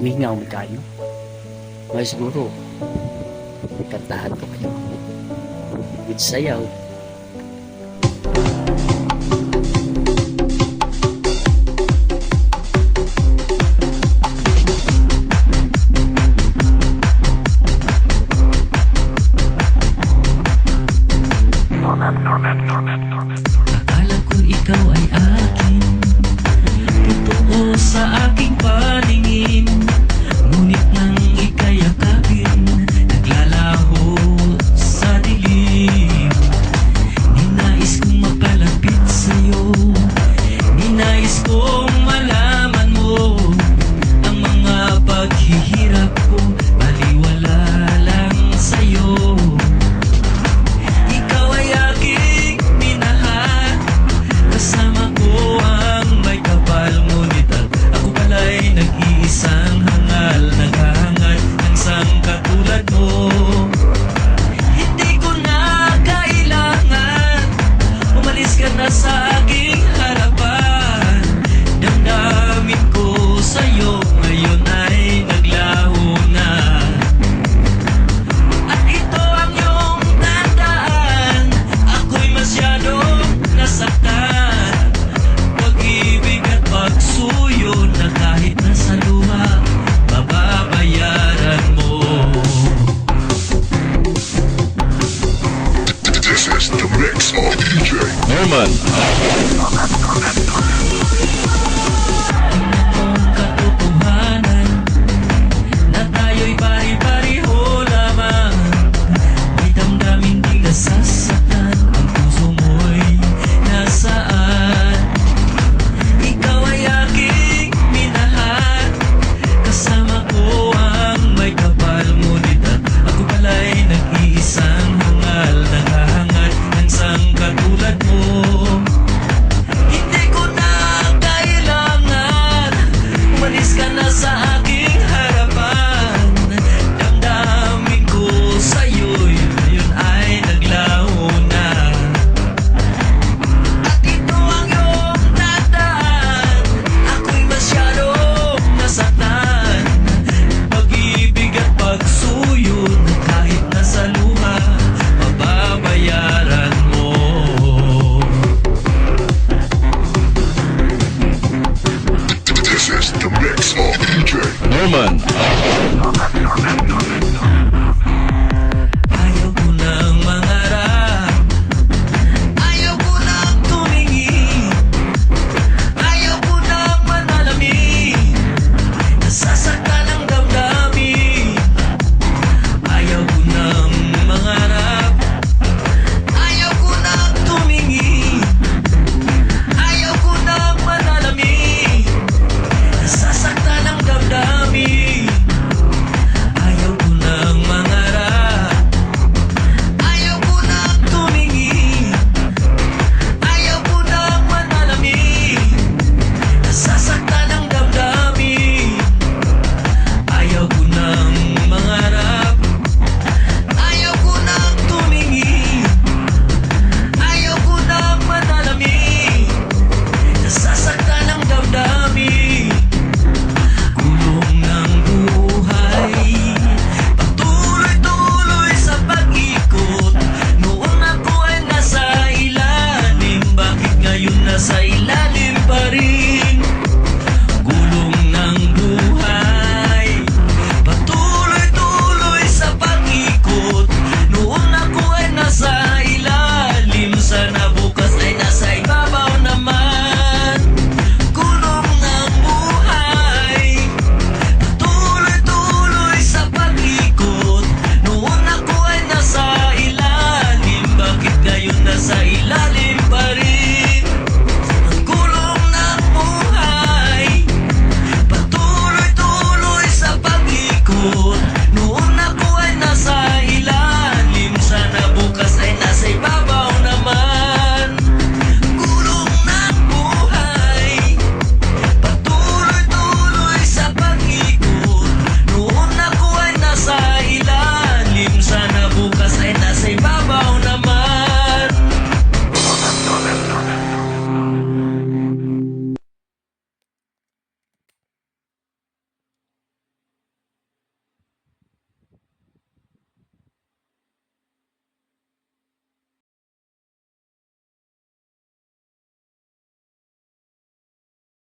Mingaw mo tayo. May siguro, kantahan ko kayo. With sayaw. Akala ko ikaw ay akin, totoo sa aking paningin. Ngunit nang ika'y yakapin, naglalaho sa dilim. Ninais kong makalapit sa'yo, ninais kong malaman mo ang mga paghihirap ko, baliwala lang sa'yo. Ikaw ay aking minahal, kasama ko ang may kapal. Ngunit ako pala'y nag-iisang hangal, naghahangad ng isang katulad mo. Hindi ko na kailangan, umalis ka na sa aking harapan. Damdamin ko sa'yo ngayon ay naglaho na. At ito ang iyong tandaan, ako'y masyadong nasaktan. Pag-ibig at pagsuyo na kahit nasa luha, mababayaran mo. This is the mix of DJ Norman. Ang katotohanan na tayo'y pari-pariho lamang, may damdamin di nasasaktan. Ang puso mo'y nasaan? Ikaw ay aking minahal, kasama ko ang may kapal. Ngunit ako pala'y nag-iisang hangal, naghahangad ng isang katulad mo. Hindi ko na kailangan, umalis ka na sa aking harapan. Damdamin ko sa'yo'y ngayon ay naglaho na. At ito ang iyong tandaan, ako'y masyadong nasaktan. Pag-ibig at pagsuyo na kahit nasa luha, mababayaran mo. This is the mix of DJ Norman.